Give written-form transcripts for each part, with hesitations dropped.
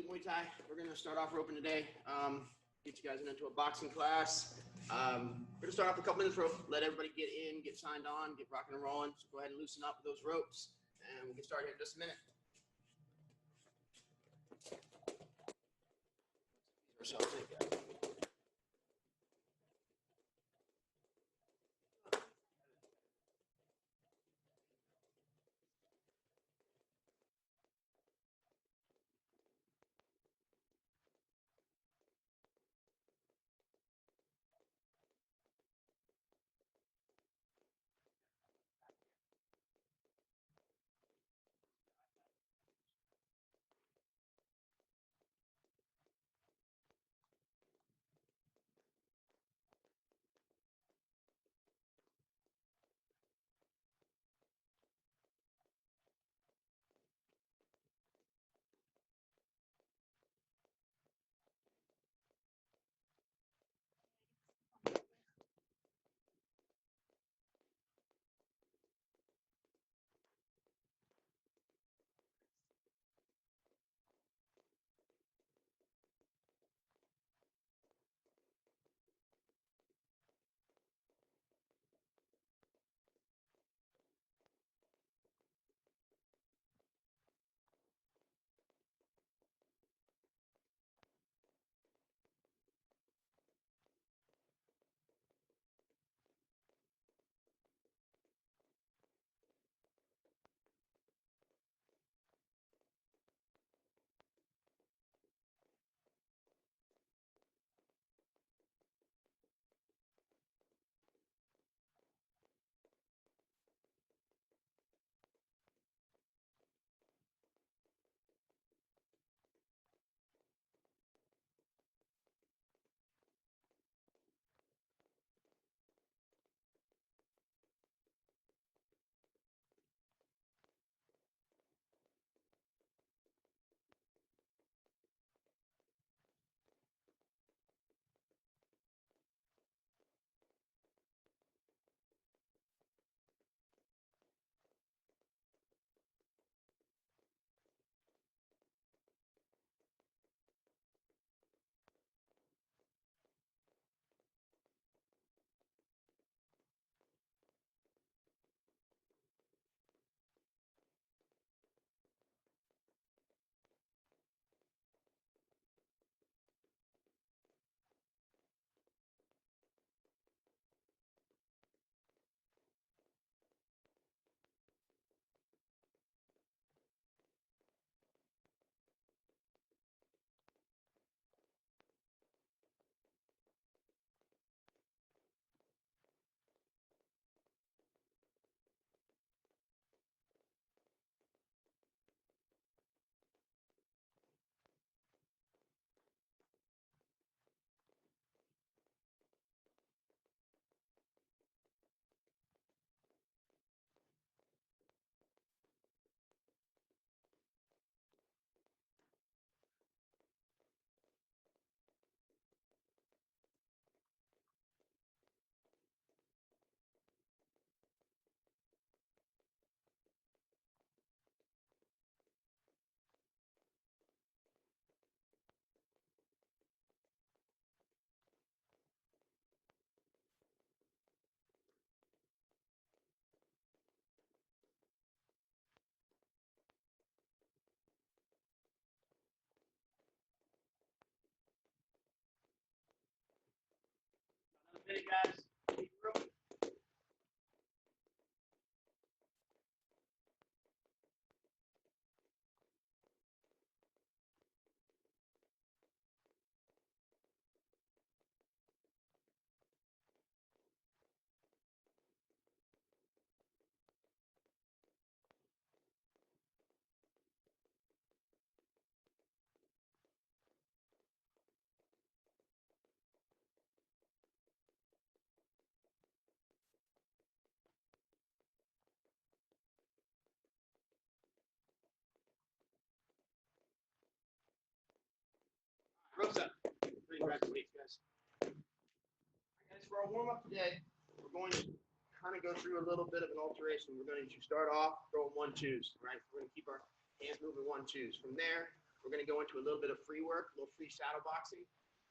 Muay Thai. We're going to start off roping today. Get you guys into a boxing class. We're going to start off a couple minutes rope. Let everybody get in, get signed on, get rocking and rolling. So go ahead and loosen up those ropes, and we'll get started here in just a minute. Ourselves in, guys. Another minute, guys. Keep roping. Ropes up. Congratulations, guys. All right, guys, for our warm-up today, we're going to kind of go through a little bit of an alteration. We're going to start off throwing 1-2s, right? We're going to keep our hands moving 1-2s. From there, we're going to go into a little bit of free work, a little free shadow boxing.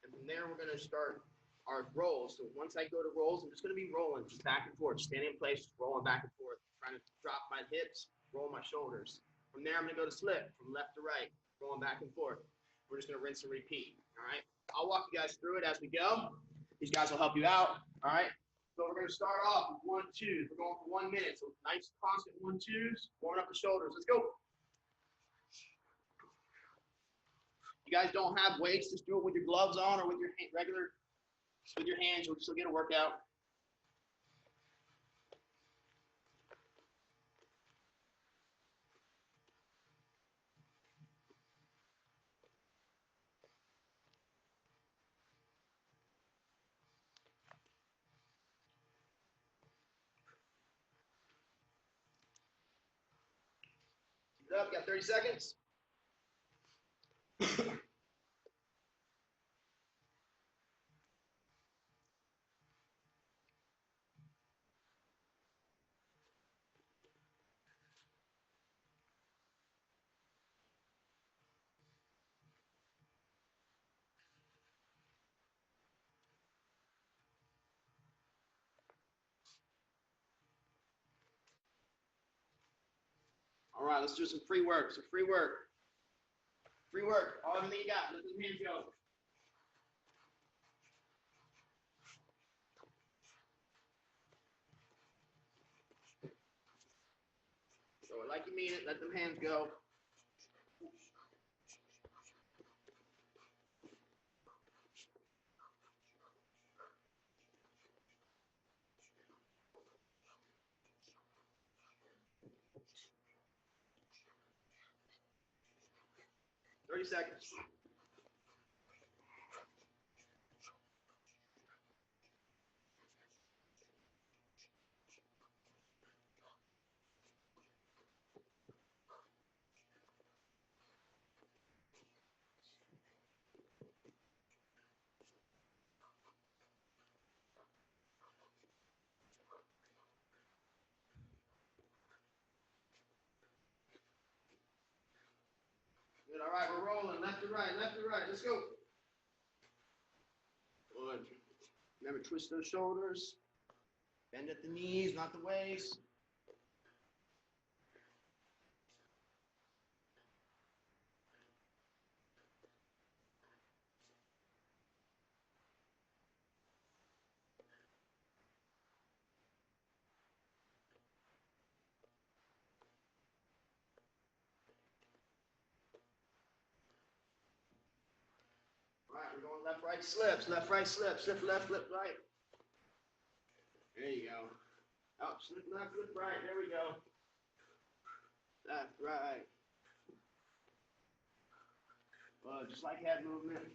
And from there, we're going to start our rolls. So once I go to rolls, I'm just going to be rolling, just back and forth, standing in place, just rolling back and forth, trying to drop my hips, roll my shoulders. From there, I'm going to go to slip from left to right, rolling back and forth. We're just going to rinse and repeat. All right. I'll walk you guys through it as we go. These guys will help you out. All right. So we're going to start off with 1, 2. We're going for 1 minute. So nice constant 1, 2s, warming up the shoulders. Let's go. You guys don't have weights, just do it with your gloves on or with your regular, just with your hands, you'll still get a workout. Keep it up, got 30 seconds. All right, let's do some free work. Some free work. Free work. All everything you got. Let those hands go. Throw it like you mean it. Let them hands go. Thirty seconds. Good. All right, we're rolling. Left to right, left to right. Let's go. Good. Remember, twist those shoulders. Bend at the knees, not the waist. All right, we're going left, right, slips. Left, right, slip. Slip, left, flip, right. There you go. Oh, slip left, flip right. There we go. Left, right. Well, just like head movement.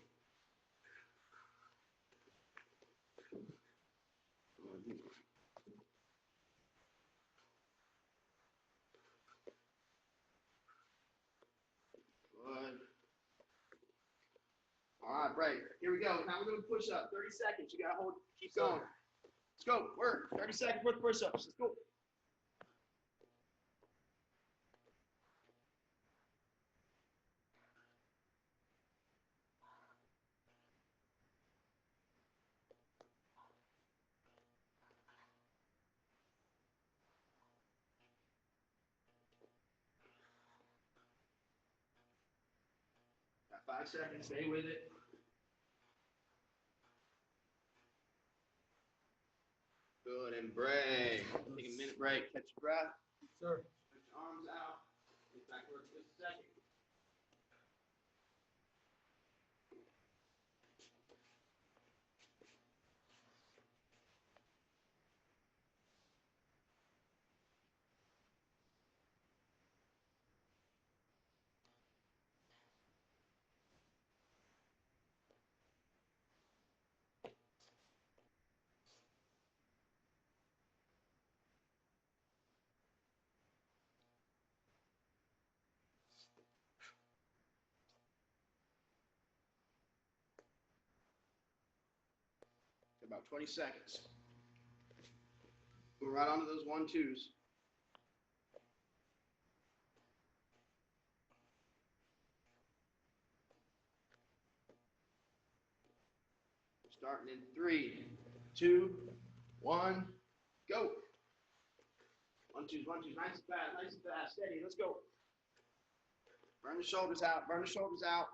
Good. All right, break. Here we go. Now we're going to push up. 30 seconds. You got to hold. Keep going. Let's go. Work. 30 seconds worth of push-ups. Let's go. Got 5 seconds. Stay with it. Good. And break. Take a minute break. Catch your breath. Sir. Put your arms out. Get back to work just a second. About 20 seconds. Go right onto those 1, 2s. Starting in 3, 2, 1, go. 1, 2, 1, 2. Nice and fast. Steady. Let's go. Burn the shoulders out. Burn the shoulders out.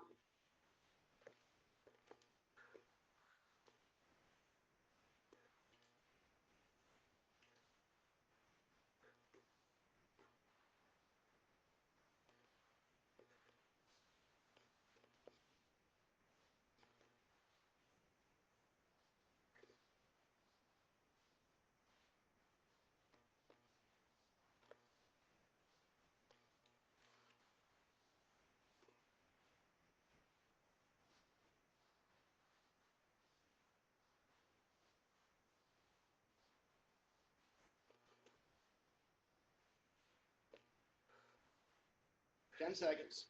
Ten seconds.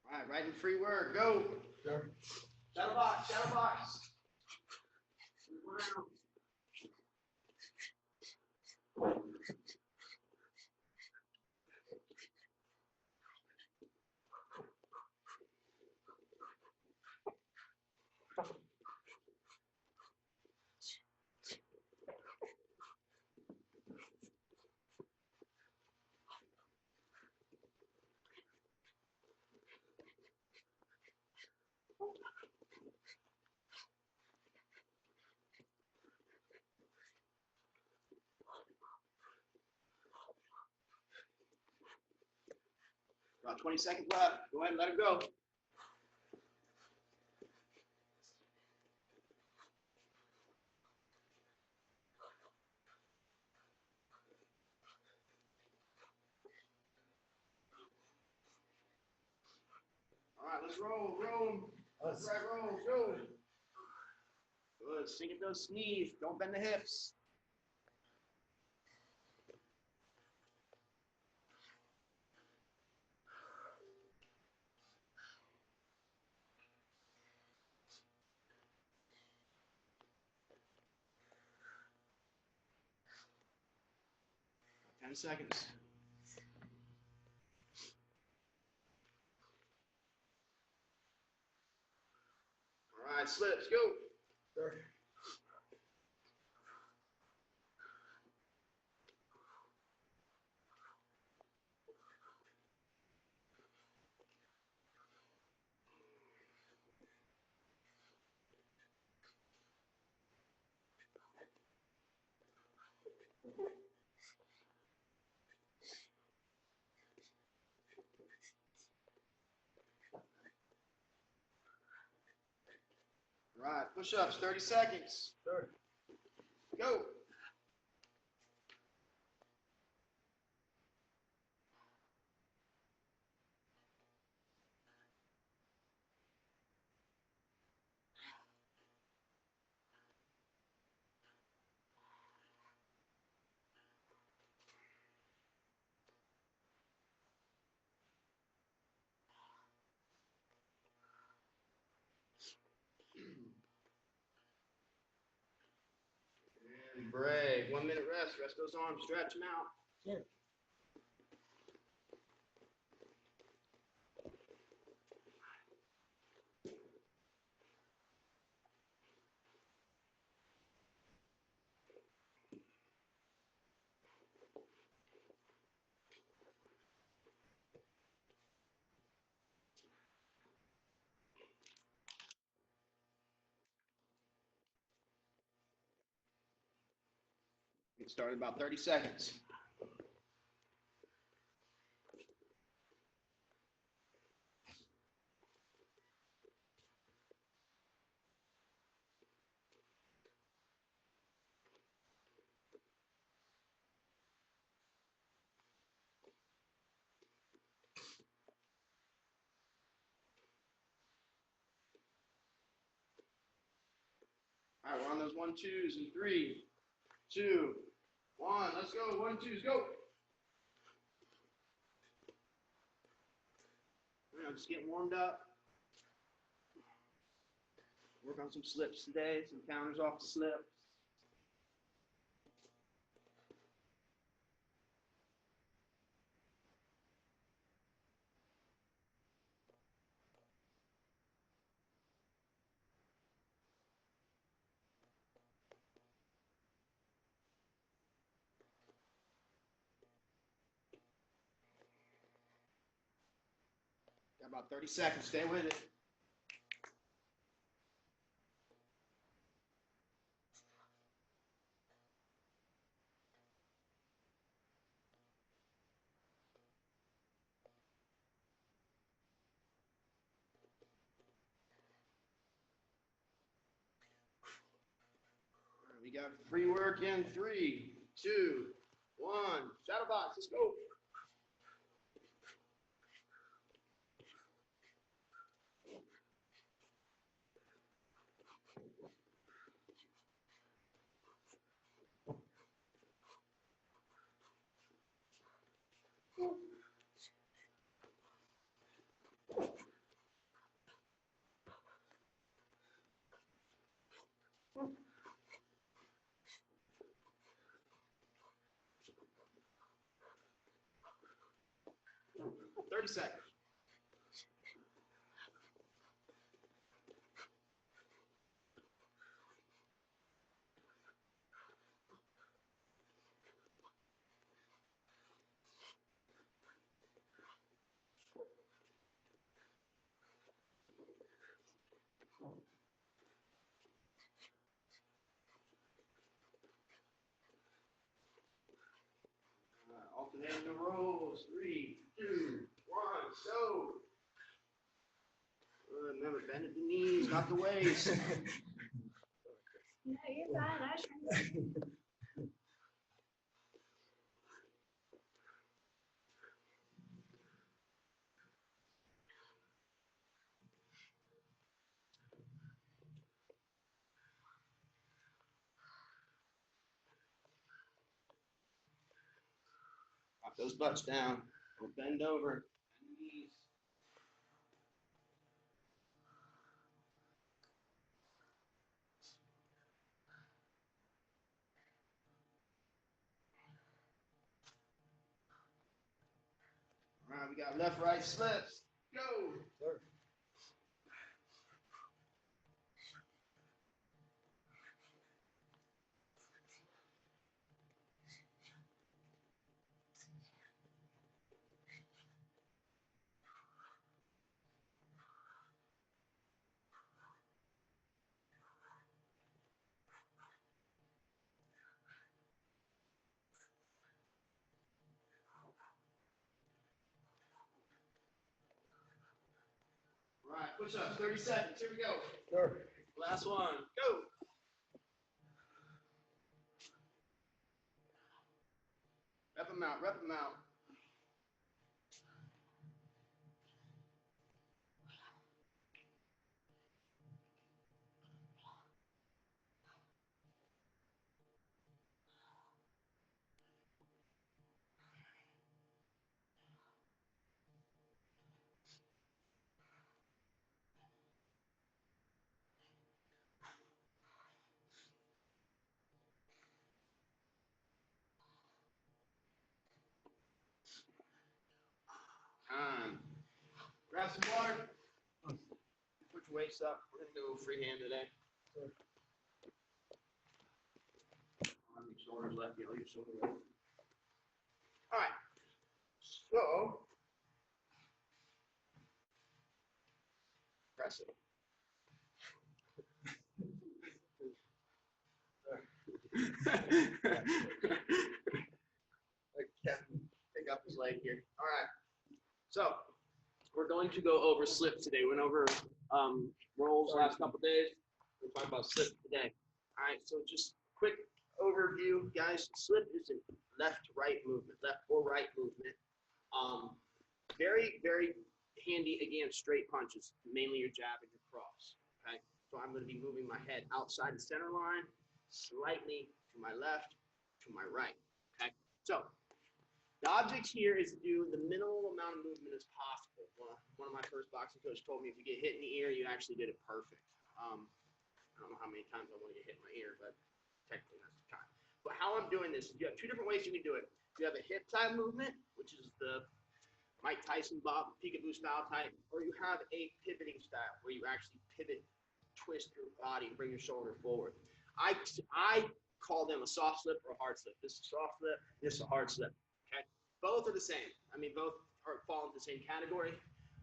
All right, writing free word. Go. Sure. Shadow box. Shadow box. Wow. About 20 seconds left. Go ahead and let it go. All right, let's roll. Let's roll. Go. Good. Sink at those knees. Don't bend the hips. Ten seconds. All right, slips. Go. Start. All right, push-ups, 30 seconds. Start. Go. And break. 1 minute rest. Rest those arms. Stretch them out. Sure. Get started about 30 seconds. All right, we're on those 1-2s in 3, 2, 1. Let's go. 1-2s, go. Just getting warmed up. Work on some slips today, some counters off the slips. About 30 seconds. Stay with it. We got free work in 3, 2, 1. Shadow box. Let's go. Thirty seconds. Alternating the rolls. 3, 2, 1. Go. Remember, bend at the knees, not the waist. No, you're fine. I was trying to. Drop those butts down. We'll bend over. Bend the knees. All right, we got left, right slips. Go. Sir. All right, push ups, 30 seconds. Here we go. Sure. Last one. Go. Rep them out, rep them out. Time. Grab some water. Put your weights up. We're going to go freehand today. Arm your shoulders left, your shoulder right. All right. So, press it. Pick up his leg here. All right. So, we're going to go over slip today. We went over rolls last couple days. We're talking about slip today. All right. So, just quick overview, guys. Slip is a left-right movement, left or right movement. Very, very handy against straight punches, mainly your jab and your cross. Okay. So, I'm going to be moving my head outside the center line, slightly to my left, to my right. Okay. So, the object here is to do the minimal amount of movement as possible. Well, one of my first boxing coaches told me if you get hit in the ear, you actually did it perfect. I don't know how many times I want to get hit in my ear, but technically that's the time. But how I'm doing this, you have two different ways you can do it. You have a hip type movement, which is the Mike Tyson, Bob, peekaboo style type, or you have a pivoting style where you actually pivot, twist your body, and bring your shoulder forward. I call them a soft slip or a hard slip. This is a soft slip, this is a hard slip. Okay, both are the same. I mean, both fall into the same category.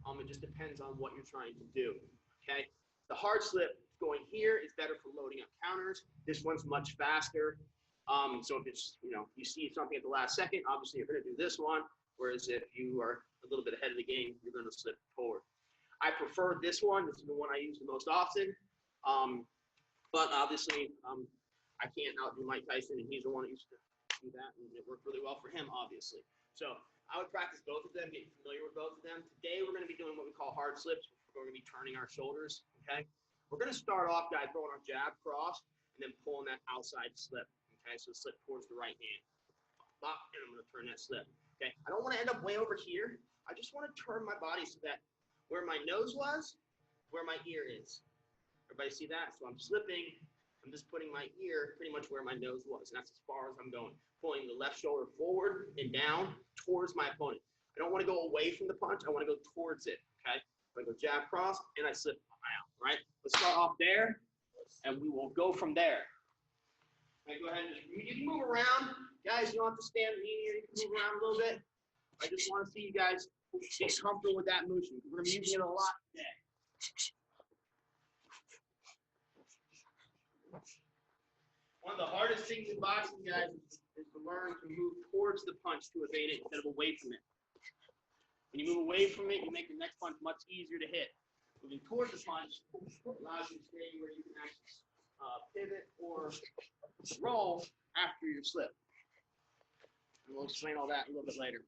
It just depends on what you're trying to do, okay? The hard slip going here is better for loading up counters. This one's much faster. So if it's, you see something at the last second, obviously you're going to do this one. Whereas if you are a little bit ahead of the game, you're going to slip forward. I prefer this one. This is the one I use the most often. But obviously, I can't outdo Mike Tyson, and he's the one that used to do that, and it worked really well for him, obviously. So I would practice both of them, getting familiar with both of them. Today, we're going to be doing what we call hard slips. We're going to be turning our shoulders, okay? We're going to start off, guys, throwing our jab cross and then pulling that outside slip, okay? So slip towards the right hand. And I'm going to turn that slip, okay? I don't want to end up way over here. I just want to turn my body so that where my nose was, where my ear is. Everybody see that? So I'm slipping. I'm just putting my ear pretty much where my nose was, and that's as far as I'm going. Pulling the left shoulder forward and down towards my opponent. I don't want to go away from the punch. I want to go towards it, okay? I go jab cross, and I slip out, right? Let's start off there, and we will go from there. Okay, go ahead and you can move around. Guys, you don't have to stand here. You can move around a little bit. I just want to see you guys get comfortable with that motion. We're going to be using it a lot today. One of the hardest things in boxing, guys, is to learn to move towards the punch to evade it instead of away from it. When you move away from it, you make the next punch much easier to hit. Moving towards the punch allows you to stay where you can actually pivot or roll after your slip. And we'll explain all that a little bit later.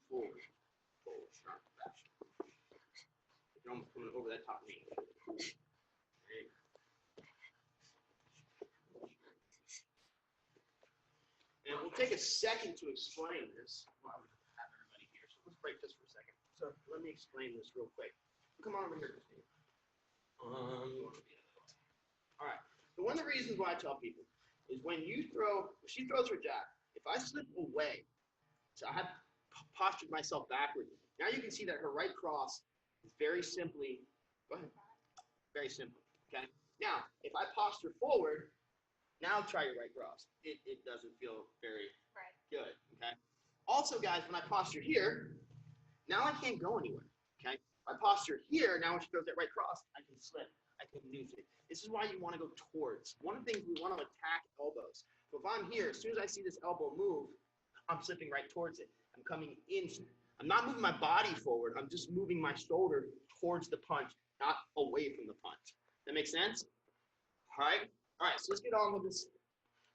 Forward, sharp, back. You're almost coming over that top knee. And we'll take a second to explain this while we have everybody here. So let's break this for a second. So let me explain this real quick. Come on over here, Christine. All right. So one of the reasons why I tell people is when you throw, she throws her jab. If I slip away, so I have postured myself backward. Now you can see that her right cross is very simply, go ahead, very simple, okay? Now, if I posture forward, now try your right cross. It doesn't feel very good, okay? Also, guys, when I posture here, now I can't go anywhere, okay? If I posture here, now when she throws that right cross, I can slip, I can lose it. This is why you want to go towards. One of the things we want to attack elbows. So if I'm here, as soon as I see this elbow move, I'm slipping right towards it. I'm coming in. I'm not moving my body forward. I'm just moving my shoulder towards the punch, not away from the punch. That makes sense? All right? All right, so let's get on with this.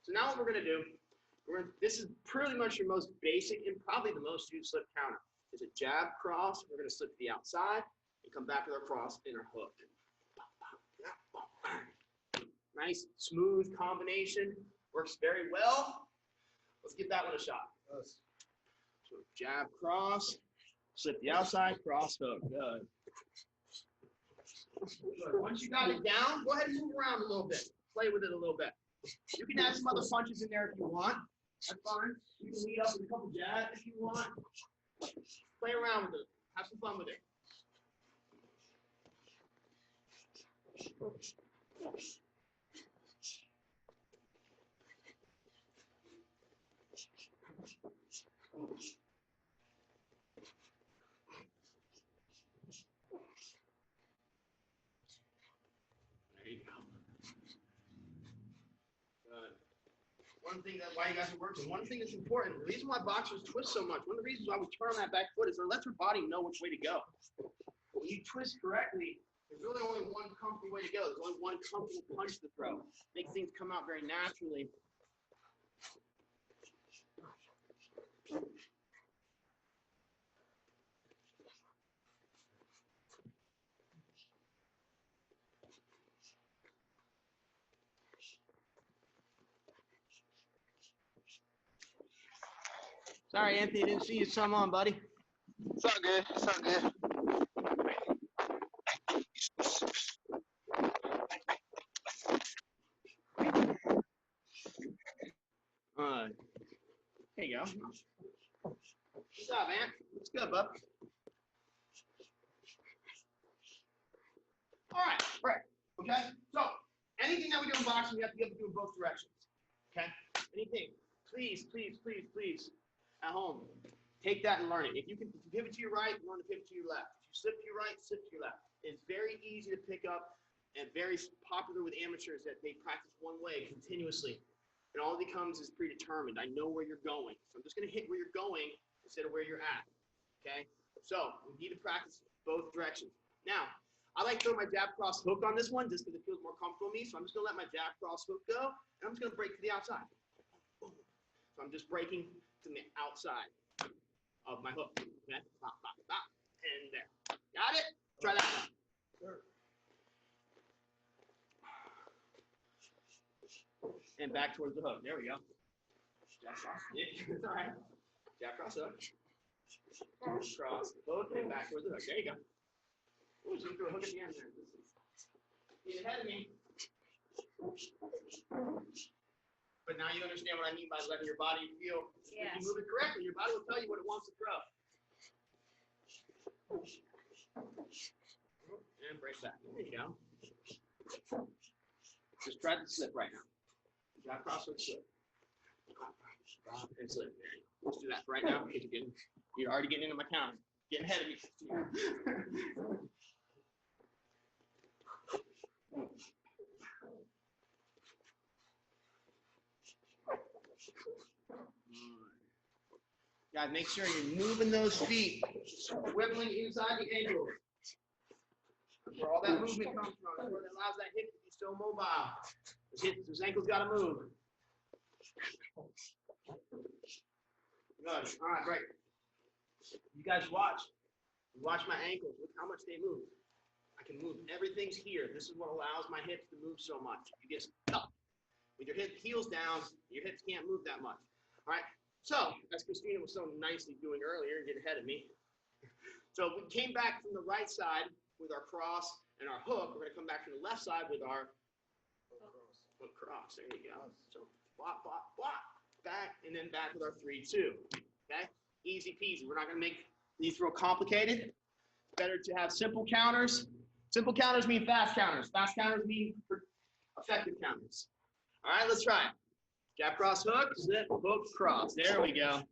So now what we're going to do, this is pretty much your most basic and probably the most used slip counter. Is a jab cross. We're going to slip to the outside and come back with our cross and our hook. Nice, smooth combination. Works very well. Let's give that one a shot. So jab, cross, slip the outside, cross, hook. Good. Once you got it down, go ahead and move around a little bit. Play with it a little bit. You can add some other punches in there if you want. That's fine. You can lead up with a couple jabs if you want. Play around with it. Have some fun with it. There you go. Good. One thing why you guys are working, one thing that's important, the reason why boxers twist so much, one of the reasons why we turn on that back foot is it lets our body know which way to go. But when you twist correctly, there's really only one comfortable way to go. There's only one comfortable punch to throw. Makes things come out very naturally. Sorry, Anthony, didn't see you some on, buddy. It's all good. It's all good. There you go. What's up, man? What's good, bub? All right. Okay. So anything that we do in boxing, we have to be able to do in both directions. Okay. Anything. Please, at home, take that and learn it. If you pivot to your right, learn to pivot to your left. If you slip to your right, slip to your left. It's very easy to pick up and very popular with amateurs that they practice one way continuously. And all it becomes is predetermined. I know where you're going. So I'm just going to hit where you're going instead of where you're at. Okay? So we need to practice both directions. Now, I like to throw my jab cross hook on this one just because it feels more comfortable to me. So I'm just going to let my jab cross hook go, and I'm just going to break to the outside. So I'm just breaking to the outside of my hook. Okay? Bop, bop, bop, and there. Got it? Try that one. Sure. And back towards the hook. There we go. Jab cross. Yeah, it's all right. Jab cross hook. Cross hook and back towards the hook. There you go. Ooh, so you threw a hook at the end there. Get ahead of me. But now you understand what I mean by letting your body feel. Yes. If you move it correctly, your body will tell you what it wants to throw. And break back. There you go. Just try to slip right now. Jab cross hook slip. And slip. There you go. Let's do that right now. You're already getting into my counter. Getting ahead of me. Guys, make sure you're moving those feet, swiveling inside the ankle. That's where all that movement comes from. That's where it allows that hip to be so mobile. Those ankles got to move. Good. All right, great. You guys watch my ankles. Look how much they move. I can move everything here. This is what allows my hips to move so much. You get stuck. With your heels down, your hips can't move that much. All right. So, as Christina was so nicely doing earlier and get ahead of me. So we came back from the right side with our cross and our hook. We're going to come back from the left side with our hook cross. There you go. So block, block, block. Back, and then back with our 3-2. Okay? Easy peasy. We're not going to make these real complicated. Better to have simple counters. Simple counters mean fast counters. Fast counters mean effective counters. All right, let's try it. Jab cross hook, slip, hook, cross. There we go.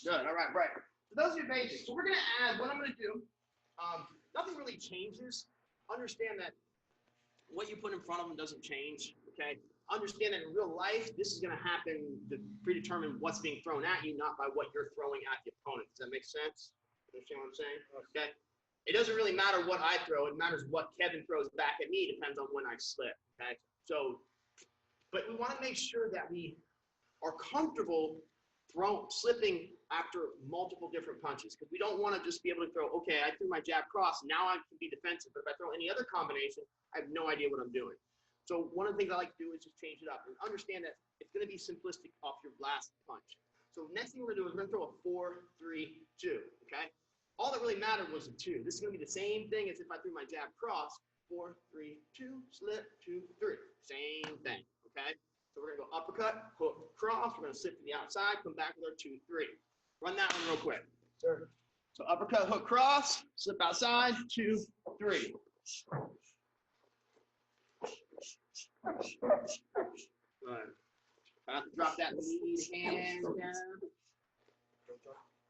Good. All right, right. So those are your basics. So we're going to add, what I'm going to do, nothing really changes. Understand that what you put in front of them doesn't change, okay? Understand that in real life, this is going to happen to predetermine what's being thrown at you, not by what you're throwing at the opponent. Does that make sense? Understand what I'm saying? Okay. It doesn't really matter what I throw. It matters what Kevin throws back at me. It depends on when I slip, okay? So, but we want to make sure that we are comfortable slipping after multiple different punches, because we don't want to just be able to throw, okay, I threw my jab cross, now I can be defensive, but if I throw any other combination, I have no idea what I'm doing. So one of the things I like to do is just change it up and understand that it's going to be simplistic off your last punch. So next thing we're going to do is we're going to throw a 4-3-2, okay? All that really mattered was a 2. This is going to be the same thing as if I threw my jab cross, 4-3-2, slip, 2-3. Same thing, okay? So we're going to go uppercut, hook, cross. We're going to slip to the outside, come back with our 2-3. Run that one real quick. Sure. So uppercut, hook, cross, slip outside, 2, 3. Good. Try not to drop that lead hand down.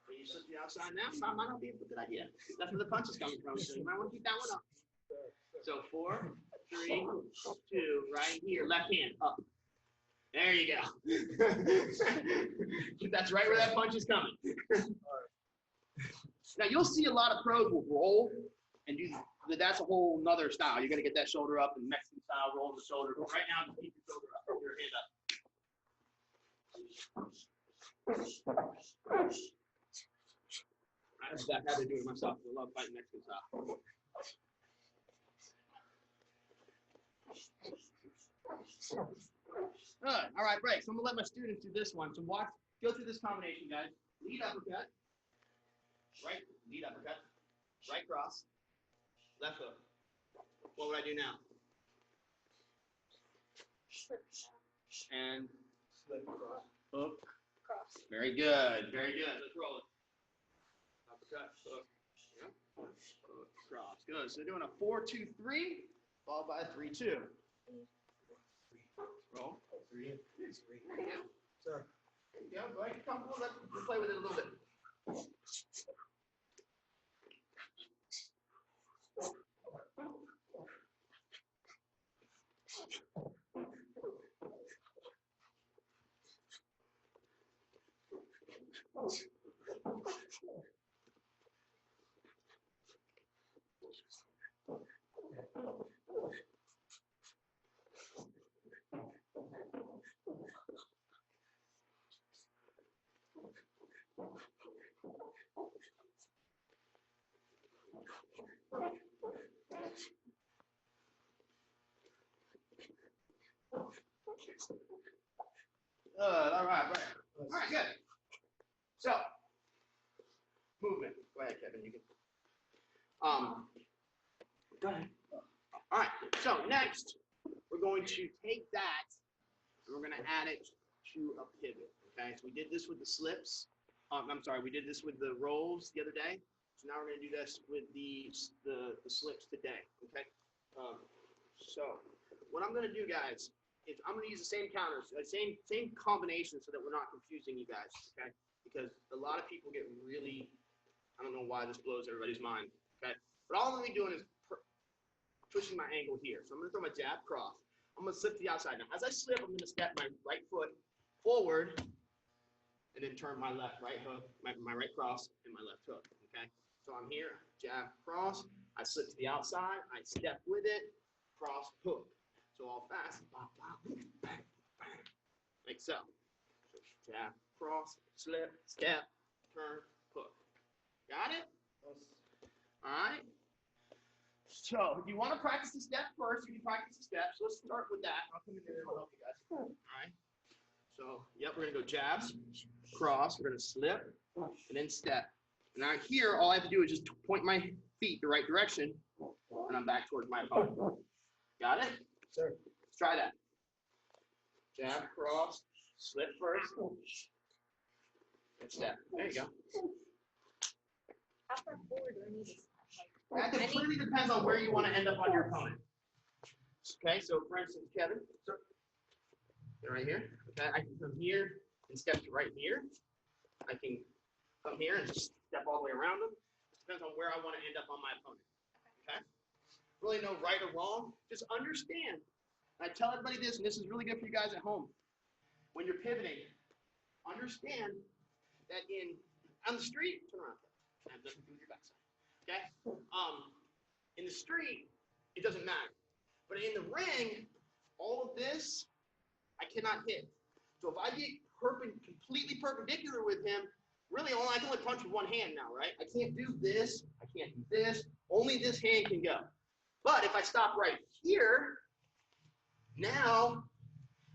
You slip the outside now, might not be a good idea. That's where the punch is coming from, so you might want to keep that one up. So 4, 3, 2, right here, left hand, up. There you go. That's right where that punch is coming. Now you'll see a lot of pros will roll and do that's a whole nother style. You're gonna get that shoulder up and Mexican style, roll the shoulder. But right now, just keep your shoulder up, your hand up. I had to do it myself. I love fighting Mexican style. Good. All right, break. So I'm gonna let my students do this one. So go through this combination, guys. Lead uppercut. Right, lead uppercut. Right cross. Left hook. What would I do now? And slip cross. Hook. Cross. Very good. Very good. Let's roll it. Uppercut. Hook. Yep. Hook. Cross. Good. So doing a 4, 2, 3, followed by a 3, 2. Roll. 3, 3. Yeah. Sorry. There you go. Go ahead. Come. Let's play with it a little bit. All right, good. So, movement. Go ahead, Kevin. You can. Go ahead. All right. So next, we're going to take that and we're going to add it to a pivot. Okay. So we did this with the slips. I'm sorry. We did this with the rolls the other day. So now we're going to do this with the slips today. Okay. So what I'm going to do, guys, is I'm going to use the same counters, same combination, so that we're not confusing you guys. Okay. Because a lot of people get really, I don't know why this blows everybody's mind. Okay. But all I'm going to be doing is pushing my angle here. So I'm going to throw my jab cross. I'm going to slip to the outside. Now, as I slip, I'm going to step my right foot forward and then turn my right hook, my right cross, and my left hook. Okay. So I'm here, jab, cross. I slip to the outside. I step with it, cross, hook. So all fast, bang, bang, bang, like so. So jab, cross, slip, step, turn, hook. Got it? All right. So if you want to practice the step first, you can practice the steps. So let's start with that. I'll come in there and help you guys. All right. So, yep, we're going to go jabs, cross. We're going to slip, and then step. Now here, all I have to do is just point my feet the right direction, and I'm back towards my opponent. Got it? Sir. Let's try that. Jab, cross, slip first, and step. There you go. How far forward do I need to step? That completely depends on where you want to end up on your opponent. Okay, so for instance, Kevin, right here. Okay, I can come here and step to right here. I can come here and just step all the way around them. It depends on where I want to end up on my opponent. Okay? Really no right or wrong. Just understand. I tell everybody this, and this is really good for you guys at home. When you're pivoting, understand that on the street, turn around. That has nothing to do with your backside. Okay? In the street, it doesn't matter. But in the ring, all of this, I cannot hit. So if I get completely perpendicular with him, really I can only punch with one hand now, right? I can't do this. I can't do this. Only this hand can go. But if I stop right here, now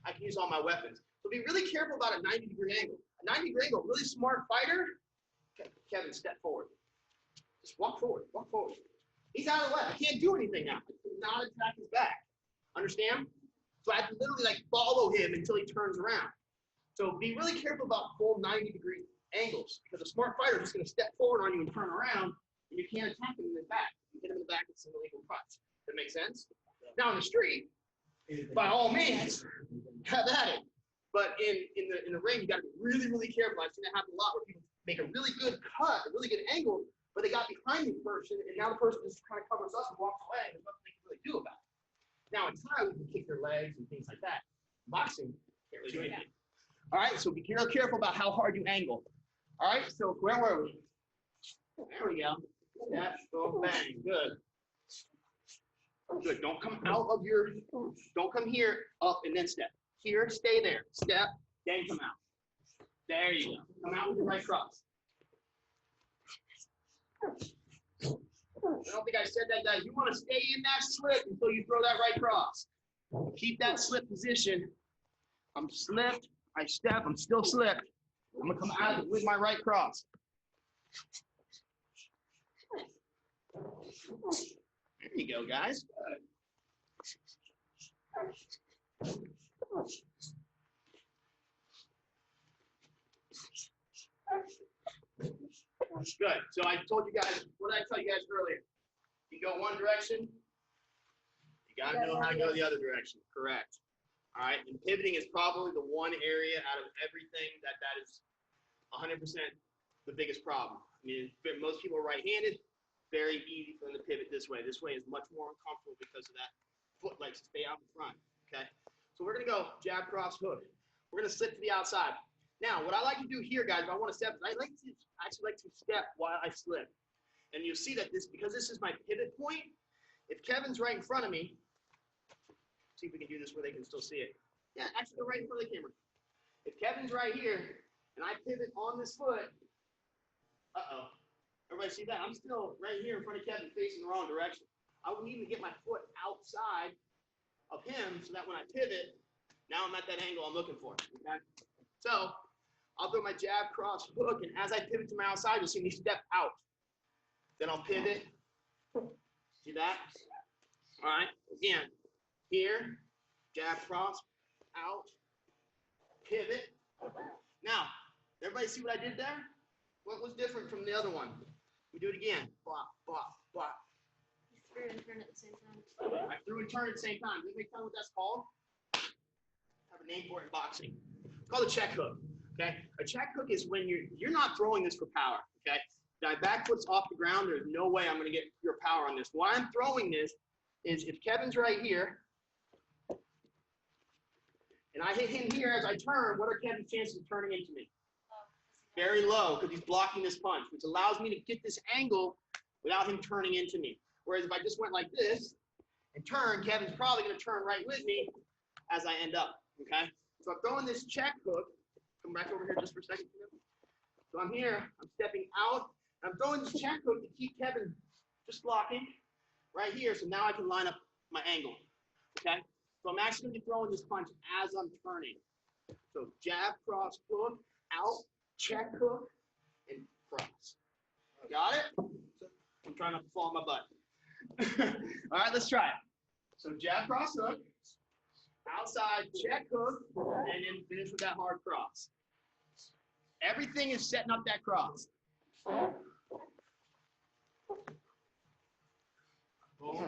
I can use all my weapons. So be really careful about a 90-degree angle. A 90-degree angle, really smart fighter. Okay, Kevin, step forward. Just walk forward, walk forward. He's out of the way. I can't do anything now. I cannot attack his back. Understand? So I have to literally follow him until he turns around. So be really careful about full 90-degree angles, because a smart fighter is just going to step forward on you and turn around, and you can't attack him in the back. You hit him in the back with single equal punch. That makes sense? Now in the street, by all means, have at it. But in the ring, you got to be really, really careful. I've seen that happen a lot where people make a really good cut, a really good angle, but they got behind the person, and now the person just kind of covers us and walks away, and there's nothing they can really do about it. Now in Thai, we can kick their legs and things like that. Boxing, can't really do anything. All right, so be real careful about how hard you angle. All right, so where were we? There we go. Step, go, bang, good. Good, don't come out of your, don't come here, up, and then step. Here, stay there, step, then come out. There you go. Come out with the right cross. I don't think I said that, guys. You want to stay in that slip until you throw that right cross. Keep that slip position. I'm slipped. I step. I'm still slipped. I'm going to come out of it with my right cross. There you go, guys. Good. So I told you guys, what did I tell you guys earlier? You go one direction, you got to know how to go the other direction. Correct. All right. And pivoting is probably the one area out of everything that is 100% the biggest problem. I mean, most people are right-handed. Very easy for them to pivot this way. This way is much more uncomfortable because of that foot likes to stay out in front. Okay. So we're going to go jab, cross, hook. We're going to slip to the outside. Now, what I like to do here, guys, if I want to step, I actually like to step while I slip. And you'll see that because this is my pivot point, if Kevin's right in front of me, see if we can do this where they can still see it. Yeah, actually, go right in front of the camera. If Kevin's right here, and I pivot on this foot, uh-oh. Everybody see that? I'm still right here in front of Kevin, facing the wrong direction. I wouldn't even get my foot outside of him so that when I pivot, now I'm at that angle I'm looking for, okay? So, I'll throw my jab, cross, hook, and as I pivot to my outside, you'll see me step out. Then I'll pivot. See that? All right. Again, here, jab, cross, out, pivot. Now, everybody see what I did there? What was different from the other one? We do it again. Bop, bop, bop. You threw and turned at the same time. I threw and turned at the same time. Does anybody tell me what that's called? I have a name for it in boxing. It's called a check hook. Okay, a check hook is when you're not throwing this for power. Okay, my back foot's off the ground. There's no way I'm going to get your power on this. Why I'm throwing this is if Kevin's right here, and I hit him here as I turn, what are Kevin's chances of turning into me? Very low, because he's blocking this punch, which allows me to get this angle without him turning into me. Whereas if I just went like this and turn, Kevin's probably going to turn right with me as I end up. Okay, so I'm throwing this check hook. Come back over here just for a second. So I'm here, I'm stepping out, I'm throwing this check hook to keep Kevin just blocking right here, so now I can line up my angle, okay? So I'm actually going to be throwing this punch as I'm turning. So jab, cross, hook, out, check hook, and cross. Got it? I'm trying not to fall on my butt. All right, let's try it. So jab, cross, hook. Outside check hook, and then finish with that hard cross. Everything is setting up that cross. Boom,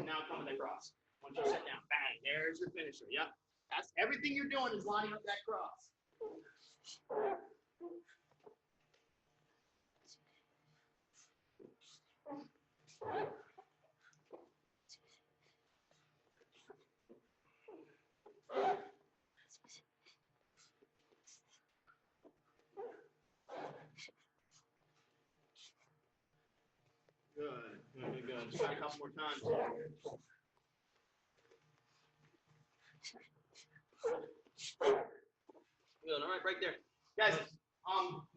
now come with that cross. Once you sit down, bang, there's your finisher. Yep. That's everything you're doing is lining up that cross. Good. Just try a couple more times. Good. All right, right there. Guys,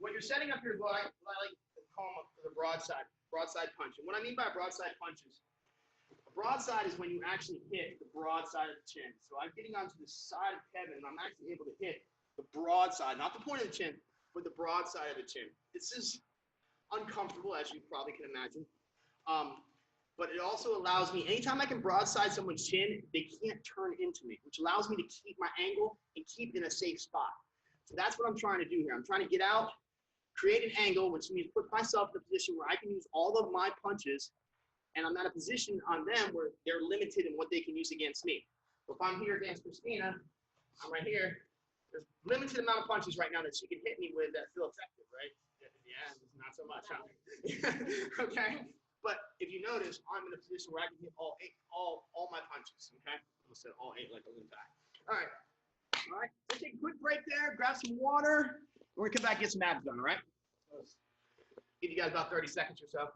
when you're setting up your what I like to call the broadside punch. And what I mean by a broadside punch is, a broadside is when you actually hit the broadside of the chin. So I'm getting onto the side of Kevin, and I'm actually able to hit the broadside, not the point of the chin, but the broadside of the chin. This is uncomfortable, as you probably can imagine. But it also allows me, anytime I can broadside someone's chin, they can't turn into me, which allows me to keep my angle and keep in a safe spot. So that's what I'm trying to do here. I'm trying to get out, create an angle, which means put myself in a position where I can use all of my punches, and I'm not a position on them where they're limited in what they can use against me. So if I'm here against Christina, I'm right here. There's limited amount of punches right now that she can hit me with that feel effective, right? Yeah, not so much. Huh? Okay. But if you notice, I'm in a position where I can hit all my punches. Okay. I almost said all 8 like a little guy. All right. All right. Let's take a quick break there. Grab some water. We're gonna come back and get some abs done. All right. Give you guys about 30 seconds or so.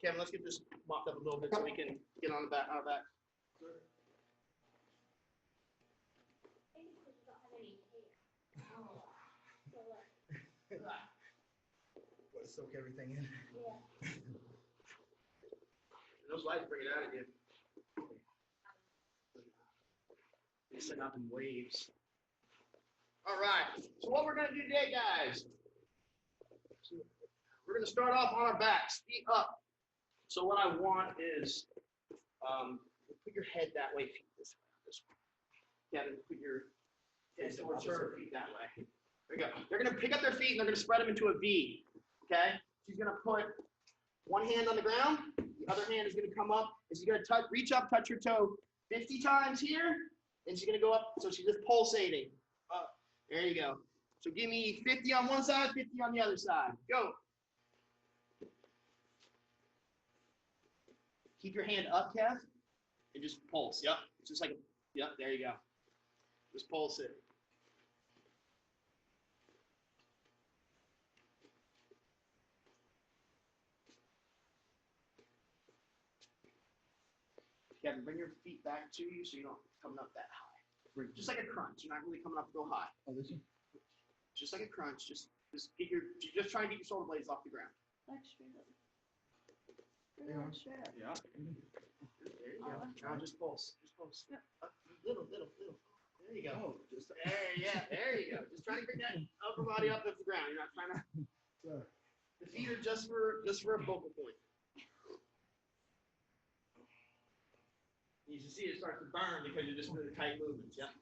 Kevin, let's get this mopped up a little bit so we can get on the back. Our back. Soak everything in. Yeah. Those lights bring it out of you. They're setting up in waves. All right. So what we're going to do today, guys, we're going to start off on our backs, feet up. So what I want is put your head that way, feet this way. Kevin, put your head towards her, feet that way. There we go. They're going to pick up their feet and they're going to spread them into a V. Okay? She's going to put one hand on the ground. The other hand is going to come up. And she's going to reach up, touch her toe 50 times here. And she's going to go up. So she's just pulsating. Up. There you go. So give me 50 on one side, 50 on the other side. Go. Keep your hand up, Kev. And just pulse. Yep. It's just like yep. There you go. Just pulse it. Kevin, bring your feet back to you so you're not coming up that high. Just like a crunch. You're not really coming up to go high. Oh, this one? Just like a crunch. Just try and get your shoulder blades off the ground. Like straight up. Straight up. Yeah. There you go. Now just pulse. Just pulse. Yeah. Up, little. There you go. Oh, there you go. Just try to bring that upper body up off the ground. You're not trying to. The feet are just for a focal point. You can see it starts to burn because you're just doing tight movements. Yeah.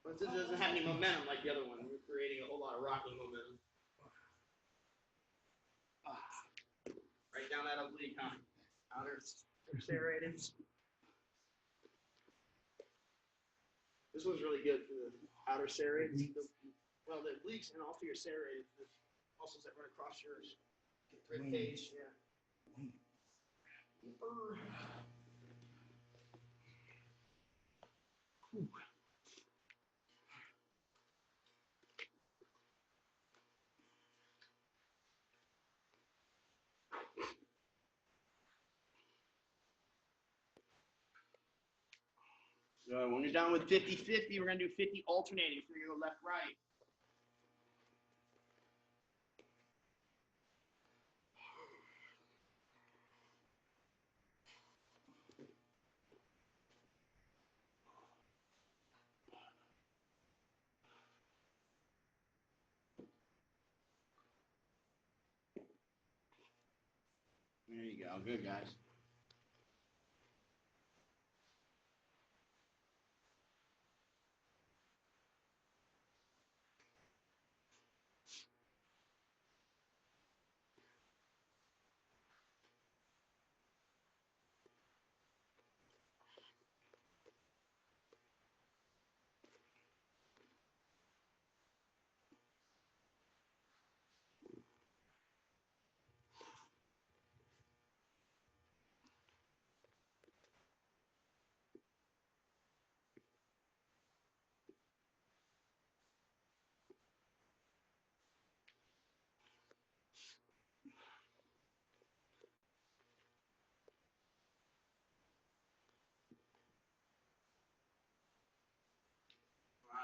But this doesn't have any momentum like the other one. We're creating a whole lot of rocking momentum. Right down that oblique, huh? Outer serrated. This one's really good for the outer serrated. Well, the obliques and also your serrated, the muscles that run across your rib cage. Yeah. So when you're done with 50-50, we're going to do 50 alternating. So you're going to go left, right. There you go. Good, guys.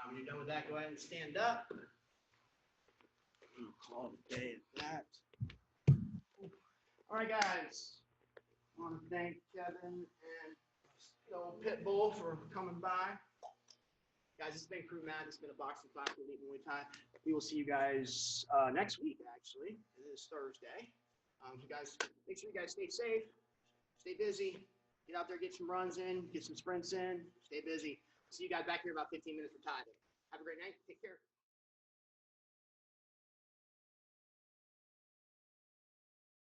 When you're done with that, go ahead and stand up. Call it a day at that. All right, guys. I want to thank Kevin and Stone Pitbull for coming by. Guys, this has been Crew Matt. It's been a boxing class with Elite Muay Thai. We will see you guys next week, actually. It is Thursday. So guys, make sure you guys stay safe, stay busy, get out there, get some runs in, get some sprints in, stay busy. See you guys back here in about 15 minutes for time. Have a great night. Take care.